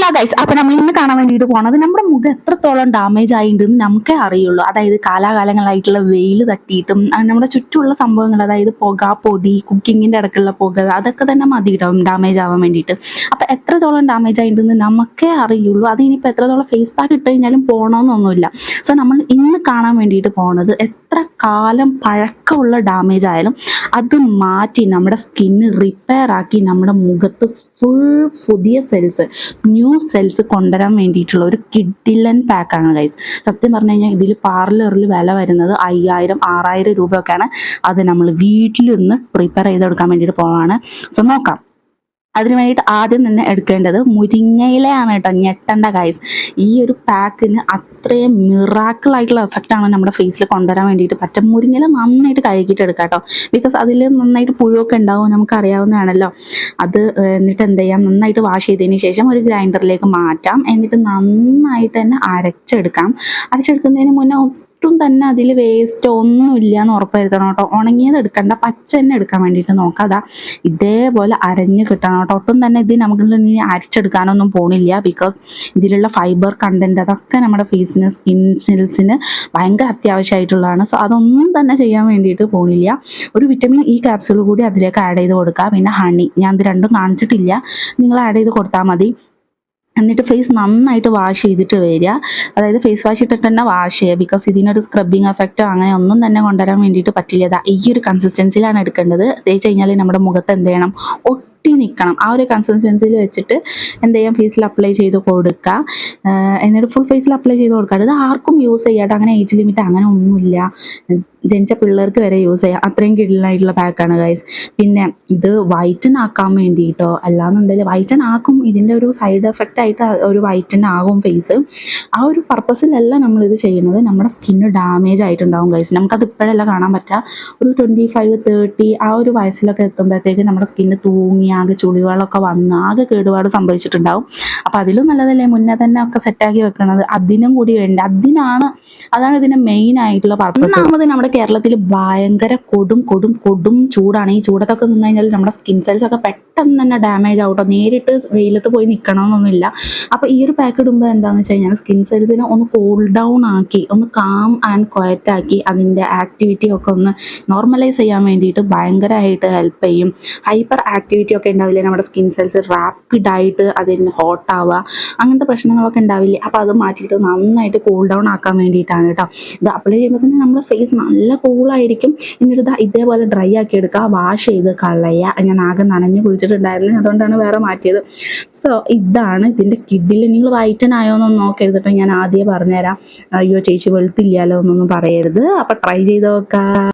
Hello guys, അപ്പൊ നമ്മൾ ഇന്ന് കാണാൻ വേണ്ടിയിട്ട് പോണത് നമ്മുടെ മുഖം എത്രത്തോളം ഡാമേജ് ആയിട്ടുണ്ടെന്ന് നമുക്കേ അറിയുള്ളൂ. അതായത് കാലാകാലങ്ങളായിട്ടുള്ള വെയിൽ തട്ടിയിട്ടും നമ്മുടെ ചുറ്റുമുള്ള സംഭവങ്ങൾ, അതായത് പുക, പൊടി, കുക്കിങ്ങിന്റെ ഇടയ്ക്കുള്ള പുക, അതൊക്കെ തന്നെ മതി ഡാമേജ് ആവാൻ വേണ്ടിയിട്ട്. അപ്പൊ എത്രത്തോളം ഡാമേജ് ആയിട്ടുണ്ടെന്ന് നമുക്കേ അറിയുള്ളൂ. അത് ഇനിയിപ്പോൾ എത്രത്തോളം ഫേസ് പാക്ക് ഇട്ട് കഴിഞ്ഞാലും പോകണമെന്നൊന്നുമില്ല. സോ നമ്മൾ ഇന്ന് കാണാൻ വേണ്ടിയിട്ട് പോണത് എത്ര കാലം പഴക്കമുള്ള ഡാമേജ് ആയാലും അത് മാറ്റി നമ്മുടെ സ്കിന്ന് റിപ്പയർ ആക്കി നമ്മുടെ മുഖത്ത് ഫുൾ പുതിയ സെൽസ്, ന്യൂ സെൽസ് കൊണ്ടുവരാൻ വേണ്ടിയിട്ടുള്ള ഒരു കിഡിലൻ പാക്കാണ് ഗൈസ്. സത്യം പറഞ്ഞു കഴിഞ്ഞാൽ ഇതിൽ പാർലറിൽ വില വരുന്നത് 5000-6000 രൂപയൊക്കെയാണ്. അത് നമ്മൾ വീട്ടിൽ നിന്ന് പ്രിപ്പയർ ചെയ്തെടുക്കാൻ വേണ്ടിയിട്ട് പോവാണ്. സോ നോക്കാം. അതിന് വേണ്ടിയിട്ട് ആദ്യം തന്നെ എടുക്കേണ്ടത് മുരിങ്ങയിലയാണ് കേട്ടോ. ഞെട്ടണ്ട ഗൈസ്, ഈ ഒരു പാക്കിന് അത്രയും മിറാക്കിളായിട്ടുള്ള എഫക്റ്റാണ് നമ്മുടെ ഫേസിൽ കൊണ്ടുവരാൻ വേണ്ടിയിട്ട് പറ്റും. മുരിങ്ങയില നന്നായിട്ട് കഴുകിയിട്ട് എടുക്കാം കേട്ടോ. ബിക്കോസ് അതിൽ നന്നായിട്ട് പുഴുവൊക്കെ ഉണ്ടാവും, നമുക്കറിയാവുന്നതാണല്ലോ. അത് എന്നിട്ട് എന്ത് ചെയ്യാം, നന്നായിട്ട് വാഷ് ചെയ്തതിന് ശേഷം ഒരു ഗ്രൈൻഡറിലേക്ക് മാറ്റാം. എന്നിട്ട് നന്നായിട്ട് തന്നെ അരച്ചെടുക്കാം. അരച്ചെടുക്കുന്നതിന് മുന്നേ ഒട്ടും തന്നെ അതിൽ വേസ്റ്റ് ഒന്നുമില്ല എന്ന് ഉറപ്പ് വരുത്തണം കേട്ടോ. ഉണങ്ങിയത് എടുക്കണ്ട, പച്ച തന്നെ എടുക്കാൻ വേണ്ടിയിട്ട് നോക്കാം. അതാ ഇതേപോലെ അരഞ്ഞ് കിട്ടണം കേട്ടോ. ഒട്ടും തന്നെ ഇത് നമുക്ക് ഇനി അരിച്ചെടുക്കാനൊന്നും പോണില്ല. ബിക്കോസ് ഇതിലുള്ള ഫൈബർ കണ്ടന്റ് അതൊക്കെ നമ്മുടെ ഫേസിന്, സ്കിൻ സെൽസിന് ഭയങ്കര അത്യാവശ്യമായിട്ടുള്ളതാണ്. സോ അതൊന്നും തന്നെ ചെയ്യാൻ വേണ്ടിയിട്ട് പോണില്ല. ഒരു വിറ്റമിൻ ഇ ക്യാപ്സ്യൂൾ കൂടി അതിലേക്ക് ആഡ് ചെയ്ത് കൊടുക്കുക. പിന്നെ ഹണി, ഞാൻ ഇത് രണ്ടും കാണിച്ചിട്ടില്ല, നിങ്ങൾ ആഡ് ചെയ്ത് കൊടുത്താൽ മതി. എന്നിട്ട് ഫേസ് നന്നായിട്ട് വാഷ് ചെയ്തിട്ട് വരിക. അതായത് ഫേസ് വാഷ് ഇട്ടിട്ട് തന്നെ വാഷ് ചെയ്യുക. ബിക്കോസ് ഇതിനൊരു സ്ക്രബിങ് എഫക്റ്റോ അങ്ങനെ ഒന്നും തന്നെ കൊണ്ടുവരാൻ വേണ്ടിയിട്ട് പറ്റില്ല. ഈ ഒരു കൺസിസ്റ്റൻസിയിലാണ് എടുക്കേണ്ടത്. തേച്ച് കഴിഞ്ഞാൽ നമ്മുടെ മുഖത്ത് എന്ത് ചെയ്യണം, ഒട്ടി നിൽക്കണം. ആ ഒരു കൺസിസ്റ്റൻസിയിൽ വെച്ചിട്ട് എന്ത് ചെയ്യാം, ഫേസിൽ അപ്ലൈ ചെയ്ത് കൊടുക്കുക. എന്നിട്ട് ഫുൾ ഫേസിൽ അപ്ലൈ ചെയ്ത് കൊടുക്കുക. ഇത് ആർക്കും യൂസ് ചെയ്യാട്ടോ. അങ്ങനെ ഏജ് ലിമിറ്റ് അങ്ങനെ ഒന്നുമില്ല. ജനിച്ച പിള്ളേർക്ക് വരെ യൂസ് ചെയ്യാം. അത്രയും കിഡിലായിട്ടുള്ള പാക്കാണ് ഗൈസ്. പിന്നെ ഇത് വൈറ്റൻ ആക്കാൻ വേണ്ടിയിട്ടോ, അല്ലാന്നുണ്ടെങ്കിൽ വൈറ്റൻ ആക്കും. ഇതിൻ്റെ ഒരു സൈഡ് എഫക്റ്റ് ആയിട്ട് ഒരു വൈറ്റൻ ആകും ഫേസ്. ആ ഒരു പർപ്പസിലല്ല നമ്മളിത് ചെയ്യുന്നത്. നമ്മുടെ സ്കിന്ന് ഡാമേജ് ആയിട്ടുണ്ടാവും ഗൈസ്. നമുക്കത് ഇപ്പോഴല്ല കാണാൻ പറ്റുക. ഒരു 25-30 ആ ഒരു വയസ്സിലൊക്കെ എത്തുമ്പോഴത്തേക്ക് നമ്മുടെ സ്കിന്ന് തൂങ്ങി ആകെ ചുളിവുകളൊക്കെ വന്ന് ആകെ കേടുപാട് സംഭവിച്ചിട്ടുണ്ടാവും. അപ്പം അതിലും നല്ലതല്ലേ മുന്നേ തന്നെ ഒക്കെ സെറ്റാക്കി വെക്കണത്. അതിനും കൂടി വേണ്ട, അതാണ് ഇതിൻ്റെ മെയിൻ ആയിട്ടുള്ള പർപ്പസ്. ഒന്നാമത് നമ്മുടെ കേരളത്തിൽ ഭയങ്കര കൊടും ചൂടാണ്. ഈ ചൂടത്തൊക്കെ നിന്ന് കഴിഞ്ഞാൽ നമ്മുടെ സ്കിൻ സെൽസ് ഒക്കെ പെട്ടെന്ന് തന്നെ ഡാമേജ് ആവട്ടോ. നേരിട്ട് വെയിലത്ത് പോയി നിൽക്കണമെന്നൊന്നുമില്ല. അപ്പോൾ ഈ ഒരു പാക്ക് ഇടുമ്പോൾ എന്താണെന്ന് വെച്ച് കഴിഞ്ഞാൽ സ്കിൻ സെൽസിനെ ഒന്ന് കൂൾ ഡൗൺ ആക്കി, ഒന്ന് കാം ആൻഡ് ക്വയറ്റ് ആക്കി, അതിൻ്റെ ആക്ടിവിറ്റി ഒക്കെ ഒന്ന് നോർമലൈസ് ചെയ്യാൻ വേണ്ടിയിട്ട് ഭയങ്കരമായിട്ട് ഹെൽപ്പ് ചെയ്യും. ഹൈപ്പർ ആക്ടിവിറ്റി ഒക്കെ ഉണ്ടാവില്ലേ നമ്മുടെ സ്കിൻ സെൽസ്, റാപ്പിഡായിട്ട് അതിന് ഹോട്ട് ആവുക, അങ്ങനത്തെ പ്രശ്നങ്ങളൊക്കെ ഉണ്ടാവില്ലേ. അപ്പോൾ അത് മാറ്റിയിട്ട് നന്നായിട്ട് കൂൾ ഡൗൺ ആക്കാൻ വേണ്ടിയിട്ടാണ് കേട്ടോ. ഇത് അപ്ലൈ ചെയ്യുമ്പോൾ തന്നെ നമ്മുടെ ഫേസ് നല്ല കൂളായിരിക്കും. എന്നിട്ട് ഇതേപോലെ ഡ്രൈ ആക്കി എടുക്കുക, വാഷ് ചെയ്ത് കളയുക. ഞാൻ ആകെ നനഞ്ഞ് കുളിച്ചിട്ടുണ്ടായിരുന്നു, അതുകൊണ്ടാണ് വേറെ മാറ്റിയത്. സോ ഇതാണ് ഇതിൻ്റെ കിഡിൽ. നിങ്ങൾ വൈറ്റൻ ആയോ എന്നൊന്നും നോക്കരുത് കേട്ടോ. ഞാൻ ആദ്യമേ പറഞ്ഞുതരാം. അയ്യോ ചേച്ചി വെളുത്തില്ലല്ലോ എന്നൊന്നും പറയരുത്. അപ്പോൾ ട്രൈ ചെയ്ത് നോക്കാം.